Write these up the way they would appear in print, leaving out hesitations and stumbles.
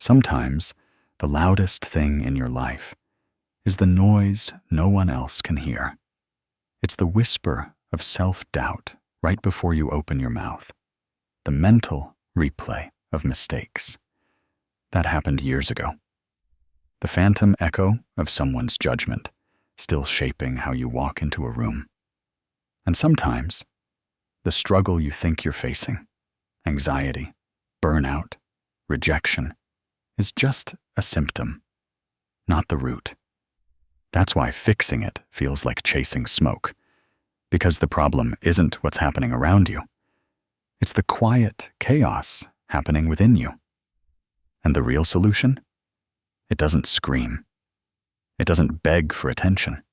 Sometimes, the loudest thing in your life is the noise no one else can hear. It's the whisper of self-doubt right before you open your mouth, the mental replay of mistakes. That happened years ago. The phantom echo of someone's judgment, still shaping how you walk into a room. And sometimes, the struggle you think you're facing, anxiety, burnout, rejection, is just a symptom, not the root. That's why fixing it feels like chasing smoke, because the problem isn't what's happening around you. It's the quiet chaos happening within you. And the real solution? It doesn't scream. It doesn't beg for attention.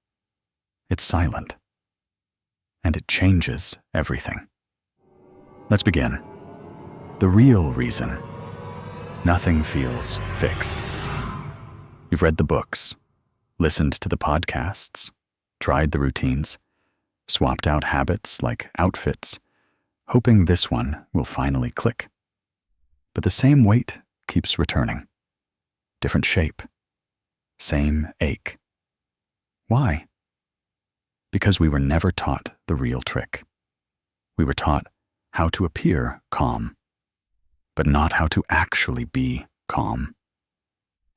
It's silent. And it changes everything. Let's begin. The real reason. Nothing feels fixed. You've read the books, listened to the podcasts, tried the routines, swapped out habits like outfits, hoping this one will finally click. But the same weight keeps returning. Different shape. Same ache. Why? Because we were never taught the real trick. We were taught how to appear calm, but not how to actually be calm.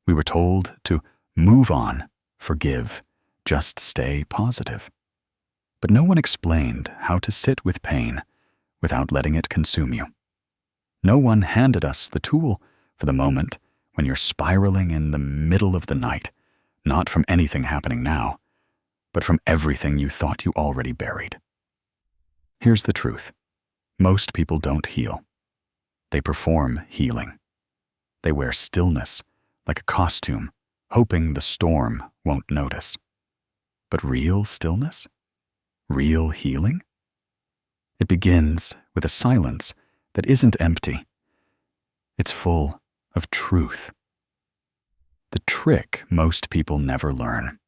We were told to move on, forgive, just stay positive. But no one explained how to sit with pain without letting it consume you. No one handed us the tool for the moment when you're spiraling in the middle of the night, not from anything happening now, but from everything you thought you already buried. Here's the truth. Most people don't heal. They perform healing. They wear stillness like a costume, hoping the storm won't notice. But real stillness? Real healing? It begins with a silence that isn't empty. It's full of truth. The trick most people never learn.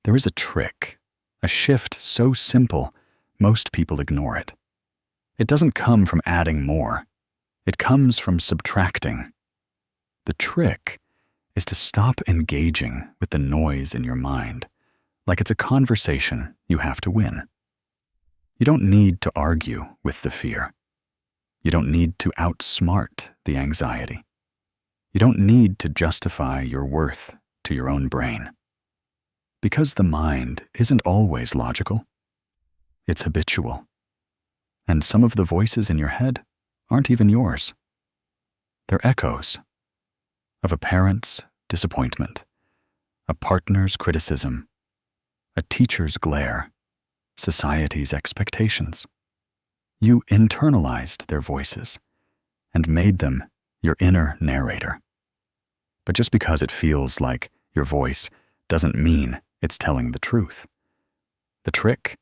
There is a trick, a shift so simple, most people ignore it. It doesn't come from adding more. It comes from subtracting. The trick is to stop engaging with the noise in your mind like it's a conversation you have to win. You don't need to argue with the fear. You don't need to outsmart the anxiety. You don't need to justify your worth to your own brain. Because the mind isn't always logical. It's habitual. And some of the voices in your head aren't even yours. They're echoes of a parent's disappointment, a partner's criticism, a teacher's glare, society's expectations. You internalized their voices and made them your inner narrator. But just because it feels like your voice doesn't mean it's telling the truth. The trick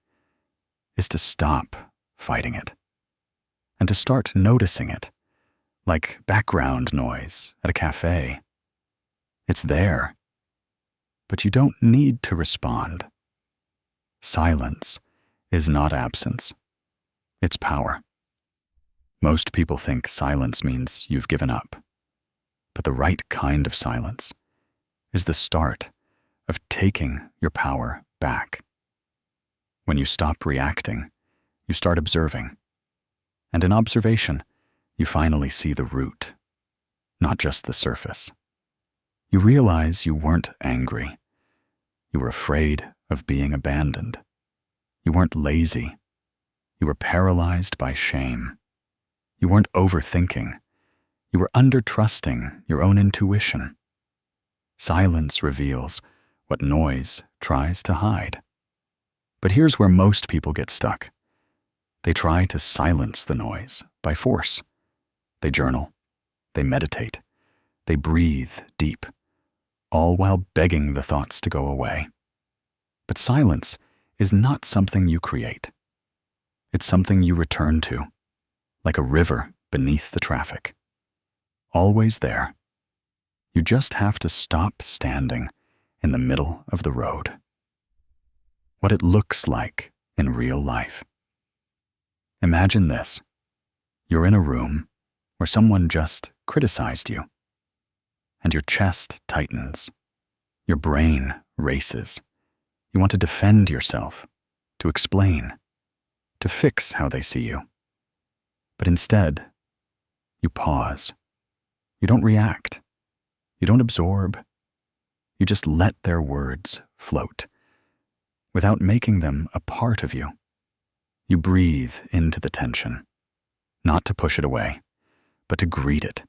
is to stop fighting it and to start noticing it, like background noise at a cafe. It's there, but you don't need to respond. Silence is not absence. It's power. Most people think silence means you've given up, but the right kind of silence is the start of taking your power back. When you stop reacting, you start observing. And in observation, you finally see the root, not just the surface. You realize you weren't angry. You were afraid of being abandoned. You weren't lazy. You were paralyzed by shame. You weren't overthinking. You were under-trusting your own intuition. Silence reveals what noise tries to hide. But here's where most people get stuck. They try to silence the noise by force. They journal, they meditate, they breathe deep, all while begging the thoughts to go away. But silence is not something you create. It's something you return to, like a river beneath the traffic. Always there. You just have to stop standing in the middle of the road. What it looks like in real life. Imagine this. You're in a room where someone just criticized you. and your chest tightens. Your brain races. You want to defend yourself, to explain, to fix how they see you. But instead, you pause. You don't react. You don't absorb. You just let their words float, without making them a part of you. You breathe into the tension, not to push it away, but to greet it.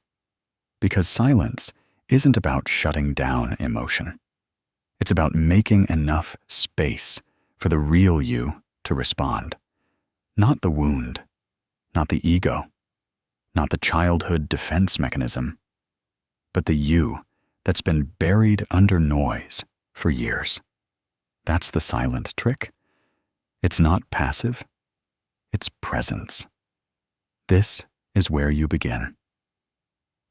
Because silence isn't about shutting down emotion. It's about making enough space for the real you to respond. Not the wound, not the ego, not the childhood defense mechanism, but the you that's been buried under noise for years. That's the silent trick. It's not passive, it's presence. This is where you begin.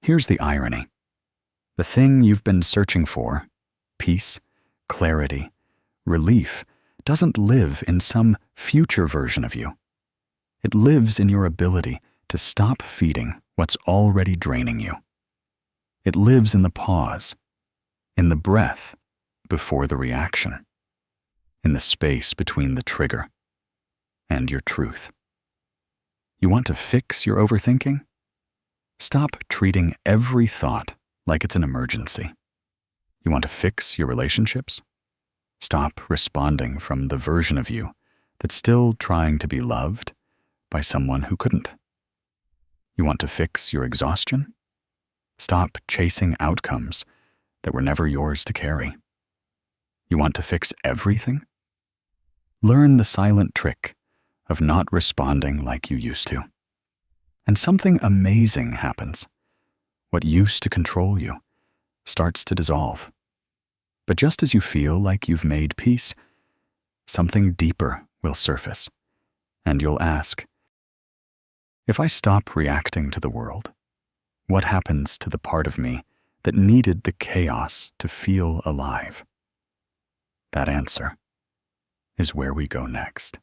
Here's the irony. The thing you've been searching for, peace, clarity, relief, doesn't live in some future version of you. It lives in your ability to stop feeding what's already draining you. It lives in the pause, in the breath before the reaction, in the space between the trigger and your truth. You want to fix your overthinking? Stop treating every thought like it's an emergency. You want to fix your relationships? Stop responding from the version of you that's still trying to be loved by someone who couldn't. You want to fix your exhaustion? Stop chasing outcomes that were never yours to carry. You want to fix everything? Learn the silent trick of not responding like you used to. And something amazing happens. What used to control you starts to dissolve. But just as you feel like you've made peace, something deeper will surface, and you'll ask, if I stop reacting to the world, what happens to the part of me that needed the chaos to feel alive? That answer is where we go next.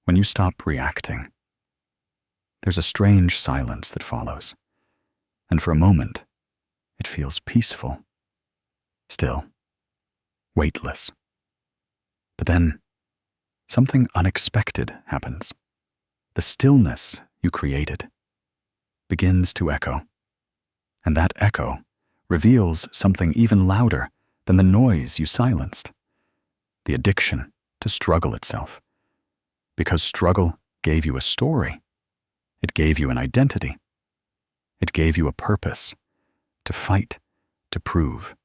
When you stop reacting, there's a strange silence that follows, and for a moment, it feels peaceful, still, weightless. But then, something unexpected happens. The stillness you created begins to echo, and that echo reveals something even louder than the noise you silenced, the addiction to struggle itself. Because struggle gave you a story. It gave you an identity. It gave you a purpose to fight, to prove,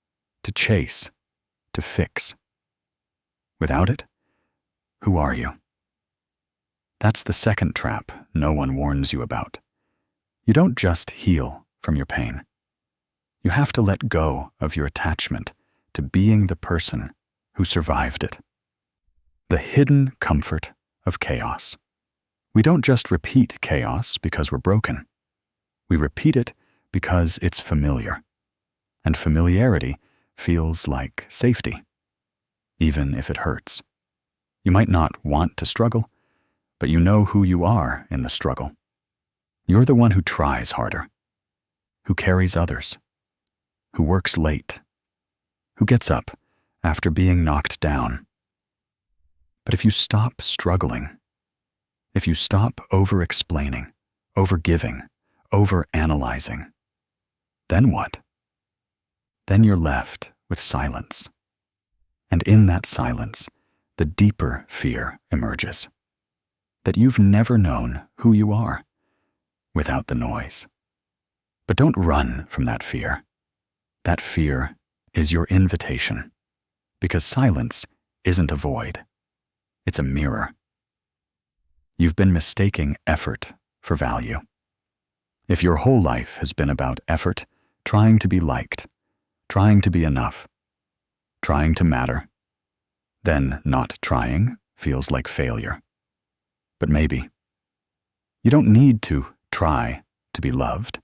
to chase, to fix. Without it, who are you? That's the second trap no one warns you about. You don't just heal from your pain. You have to let go of your attachment to being the person who survived it. The hidden comfort of chaos. We don't just repeat chaos because we're broken. We repeat it because it's familiar. And familiarity feels like safety, even if it hurts. You might not want to struggle, but you know who you are in the struggle. You're the one who tries harder, who carries others, who works late, who gets up after being knocked down. But if you stop struggling, if you stop over-explaining, over-giving, over-analyzing, then what? Then you're left with silence. And in that silence, the deeper fear emerges, that you've never known who you are without the noise. But don't run from that fear. That fear is your invitation, because silence isn't a void. It's a mirror. You've been mistaking effort for value. If your whole life has been about effort, trying to be liked, trying to be enough, trying to matter, then not trying feels like failure. But maybe you don't need to try to be loved.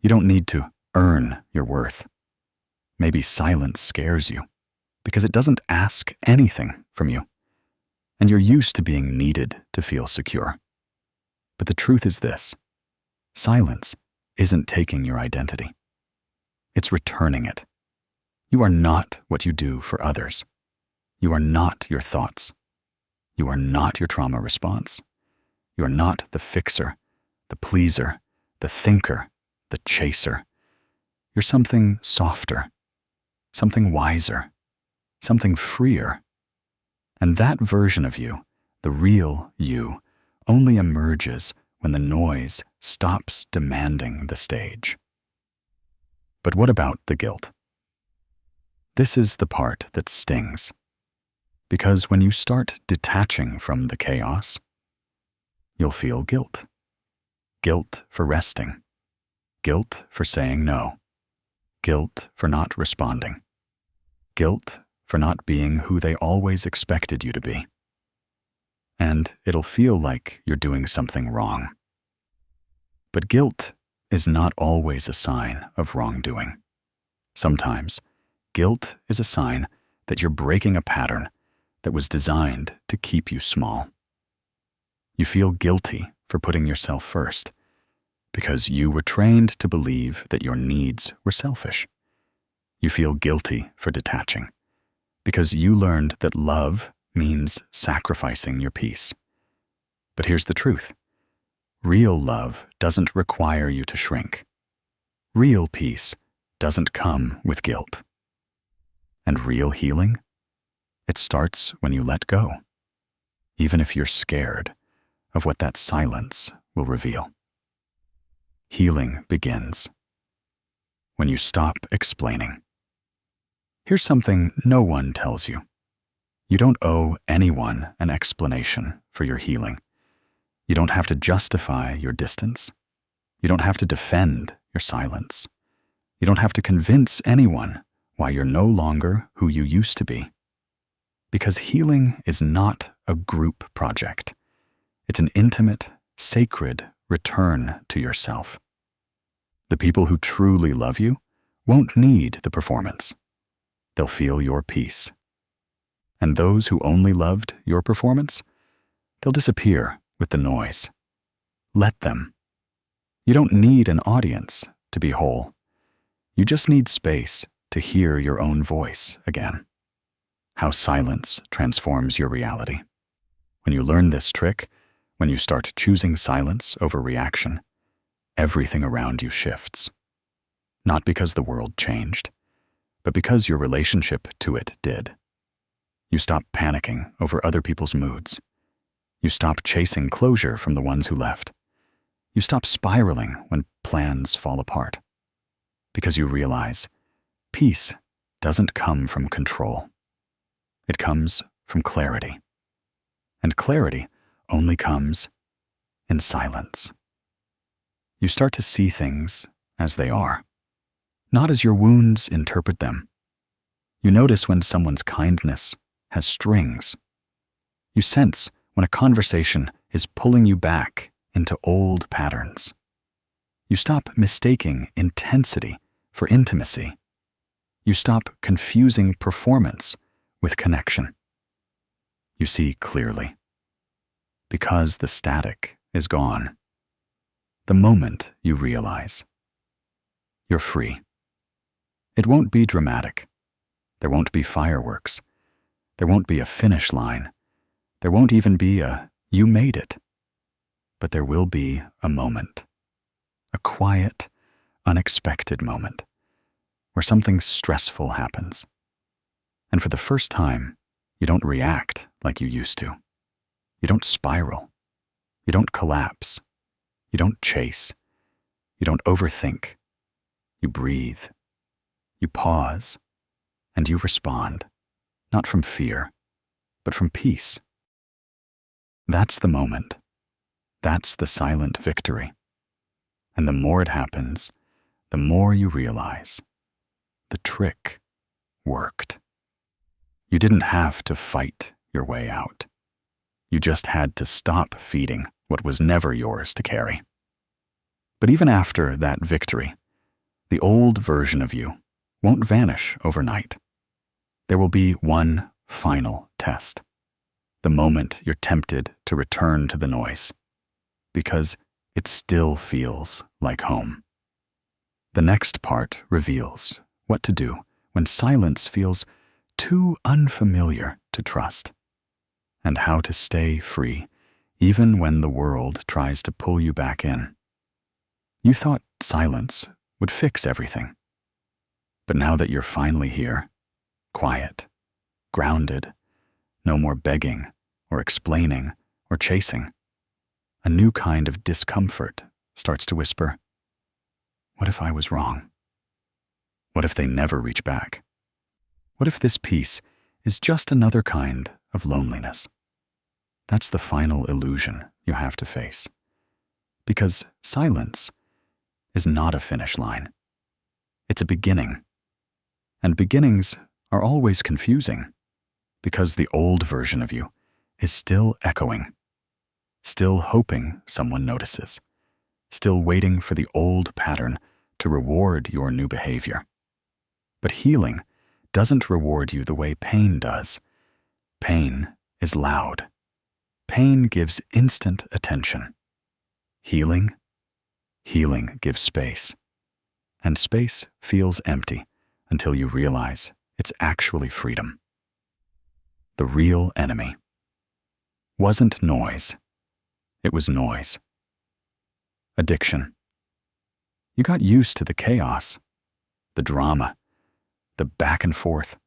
You don't need to earn your worth. Maybe silence scares you because it doesn't ask anything from you, and you're used to being needed to feel secure. But the truth is this: silence isn't taking your identity. It's returning it. You are not what you do for others. You are not your thoughts. You are not your trauma response. You are not the fixer, the pleaser, the thinker, the chaser. You're something softer, something wiser, something freer. And that version of you, the real you, only emerges when the noise stops demanding the stage. But what about the guilt? This is the part that stings. Because when you start detaching from the chaos, you'll feel guilt. Guilt for resting. Guilt for saying no. Guilt for not responding. Guilt for not being who they always expected you to be. And it'll feel like you're doing something wrong. But guilt is not always a sign of wrongdoing. Sometimes, guilt is a sign that you're breaking a pattern that was designed to keep you small. You feel guilty for putting yourself first because you were trained to believe that your needs were selfish. You feel guilty for detaching because you learned that love means sacrificing your peace. But here's the truth. Real love doesn't require you to shrink. Real peace doesn't come with guilt. And real healing? It starts when you let go, even if you're scared of what that silence will reveal. Healing begins when you stop explaining. Here's something no one tells you. You don't owe anyone an explanation for your healing. You don't have to justify your distance. You don't have to defend your silence. You don't have to convince anyone why you're no longer who you used to be. Because healing is not a group project. It's an intimate, sacred return to yourself. The people who truly love you won't need the performance. They'll feel your peace. And those who only loved your performance, they'll disappear with the noise. Let them. You don't need an audience to be whole. You just need space to hear your own voice again. How silence transforms your reality. When you learn this trick, when you start choosing silence over reaction, everything around you shifts. Not because the world changed, but because your relationship to it did. You stop panicking over other people's moods. You stop chasing closure from the ones who left. You stop spiraling when plans fall apart. Because you realize peace doesn't come from control. It comes from clarity. And clarity only comes in silence. You start to see things as they are, not as your wounds interpret them. You notice when someone's kindness has strings. You sense when a conversation is pulling you back into old patterns. You stop mistaking intensity for intimacy. You stop confusing performance with connection. You see clearly. Because the static is gone. The moment you realize you're free. It won't be dramatic. There won't be fireworks. There won't be a finish line. There won't even be a "you made it." But there will be a moment. A quiet, unexpected moment where something stressful happens. And for the first time, you don't react like you used to. You don't spiral. You don't collapse. You don't chase. You don't overthink. You breathe. You pause. And you respond, not from fear, but from peace. That's the moment. That's the silent victory. And the more it happens, the more you realize the trick worked. You didn't have to fight your way out. You just had to stop feeding what was never yours to carry. But even after that victory, the old version of you won't vanish overnight. There will be one final test. The moment you're tempted to return to the noise, because it still feels like home. The next part reveals what to do when silence feels too unfamiliar to trust, and how to stay free even when the world tries to pull you back in. You thought silence would fix everything. But now that you're finally here, quiet, grounded, no more begging or explaining or chasing, a new kind of discomfort starts to whisper, what if I was wrong? What if they never reach back? What if this peace is just another kind of loneliness? That's the final illusion you have to face. Because silence is not a finish line. It's a beginning. And beginnings are always confusing because the old version of you is still echoing, still hoping someone notices, still waiting for the old pattern to reward your new behavior. But healing doesn't reward you the way pain does. Pain is loud. Pain gives instant attention. Healing gives space. And space feels empty until you realize it's actually freedom. The real enemy wasn't noise. It was noise. Addiction. You got used to the chaos, the drama, the back and forth,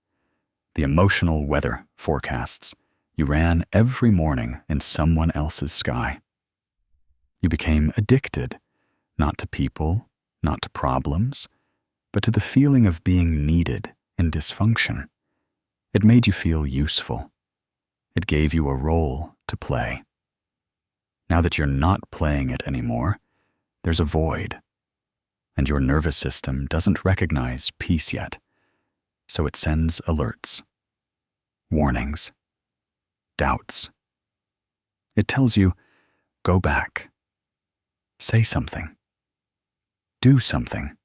the emotional weather forecasts you ran every morning in someone else's sky. You became addicted, not to people, not to problems, but to the feeling of being needed in dysfunction. It made you feel useful. It gave you a role to play. Now that you're not playing it anymore, there's a void, and your nervous system doesn't recognize peace yet, so it sends alerts, warnings, doubts. It tells you, go back, say something, do something,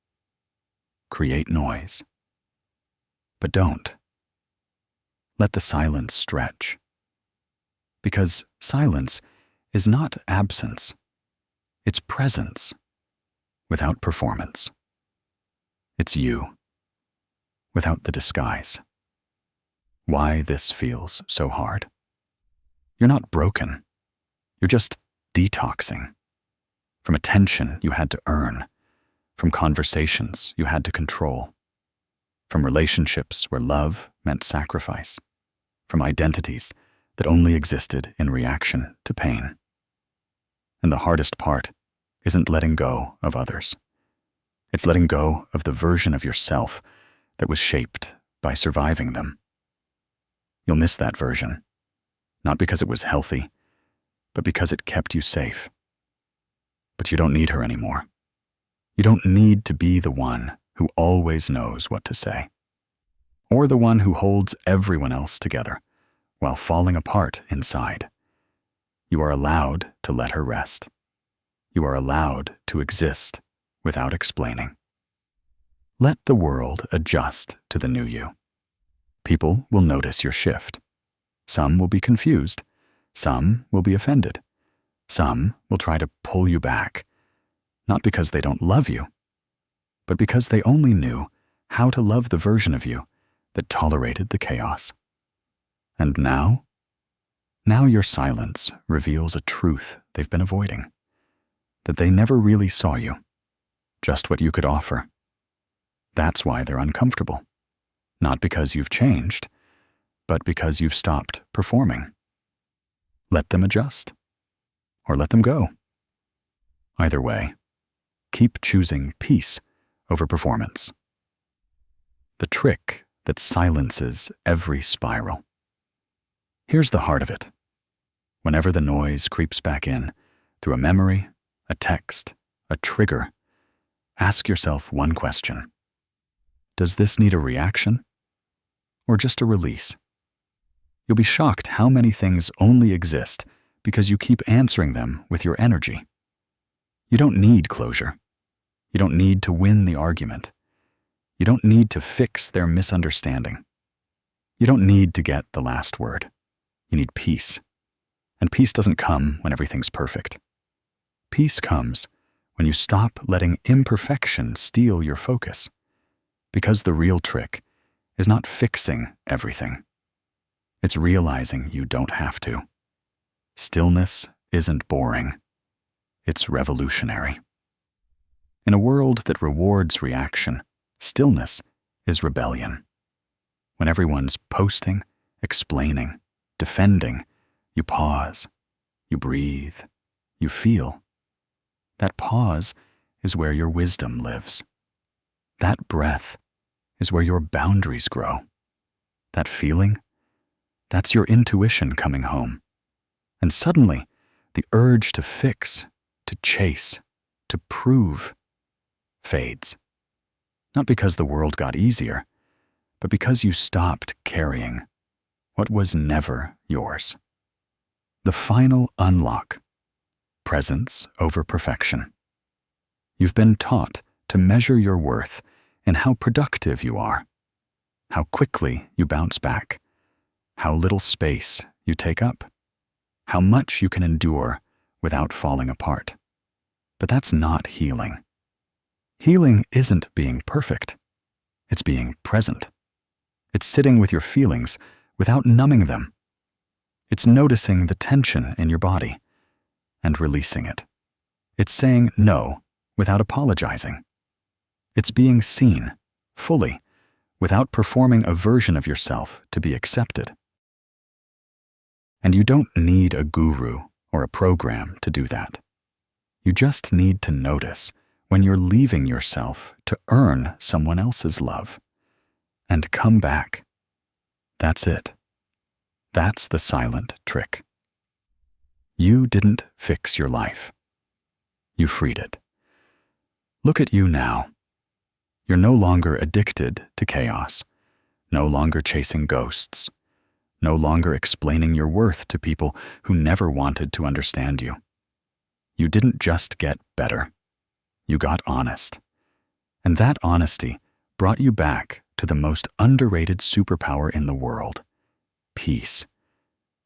create noise. But don't. Let the silence stretch. Because silence is not absence, it's presence, without performance. It's you, without the disguise. Why this feels so hard? You're not broken. You're just detoxing from attention you had to earn, from conversations you had to control, from relationships where love meant sacrifice, from identities that only existed in reaction to pain. And the hardest part isn't letting go of others. It's letting go of the version of yourself that was shaped by surviving them. You'll miss that version, not because it was healthy, but because it kept you safe. But you don't need her anymore. You don't need to be the one who always knows what to say, or the one who holds everyone else together while falling apart inside. You are allowed to let her rest. You are allowed to exist without explaining. Let the world adjust to the new you. People will notice your shift. Some will be confused. Some will be offended. Some will try to pull you back, not because they don't love you, but because they only knew how to love the version of you that tolerated the chaos. And now your silence reveals a truth they've been avoiding, that they never really saw you, just what you could offer. That's why they're uncomfortable, not because you've changed, but because you've stopped performing. Let them adjust, or let them go. Either way, keep choosing peace over performance. The trick that silences every spiral. Here's the heart of it. Whenever the noise creeps back in, through a memory, a text, a trigger, ask yourself one question. Does this need a reaction, or just a release? You'll be shocked how many things only exist because you keep answering them with your energy. You don't need closure. You don't need to win the argument. You don't need to fix their misunderstanding. You don't need to get the last word. You need peace. And peace doesn't come when everything's perfect. Peace comes when you stop letting imperfection steal your focus. Because the real trick is not fixing everything. It's realizing you don't have to. Stillness isn't boring. It's revolutionary. In a world that rewards reaction, stillness is rebellion. When everyone's posting, explaining, defending, you pause, you breathe, you feel. That pause is where your wisdom lives. That breath is where your boundaries grow. That feeling, that's your intuition coming home. And suddenly, the urge to fix, to chase, to prove, fades. Not because the world got easier, but because you stopped carrying what was never yours. The final unlock: presence over perfection. You've been taught to measure your worth in how productive you are, how quickly you bounce back, how little space you take up, how much you can endure without falling apart. But that's not healing. Healing isn't being perfect. It's being present. It's sitting with your feelings without numbing them. It's noticing the tension in your body and releasing it. It's saying no without apologizing. It's being seen fully without performing a version of yourself to be accepted. And you don't need a guru or a program to do that. You just need to notice when you're leaving yourself to earn someone else's love, and come back. That's it. That's the silent trick. You didn't fix your life. You freed it. Look at you now. You're no longer addicted to chaos, no longer chasing ghosts, no longer explaining your worth to people who never wanted to understand you. You didn't just get better. You got honest. And that honesty brought you back to the most underrated superpower in the world: peace.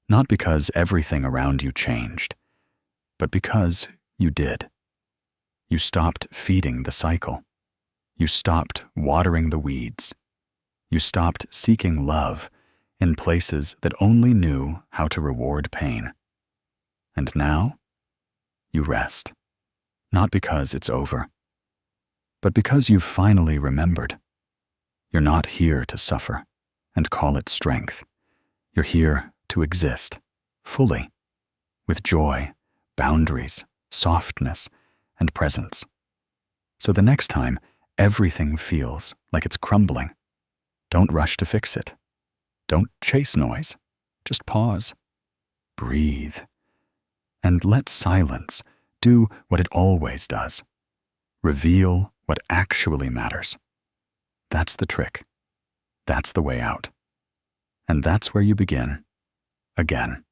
Not because everything around you changed, but because you did. You stopped feeding the cycle. You stopped watering the weeds. You stopped seeking love in places that only knew how to reward pain. And now, you rest. Not because it's over, but because you've finally remembered. You're not here to suffer and call it strength. You're here to exist fully, with joy, boundaries, softness, and presence. So the next time everything feels like it's crumbling, don't rush to fix it. Don't chase noise. Just pause, breathe, and let silence do what it always does. Reveal what actually matters. That's the trick. That's the way out. And that's where you begin again.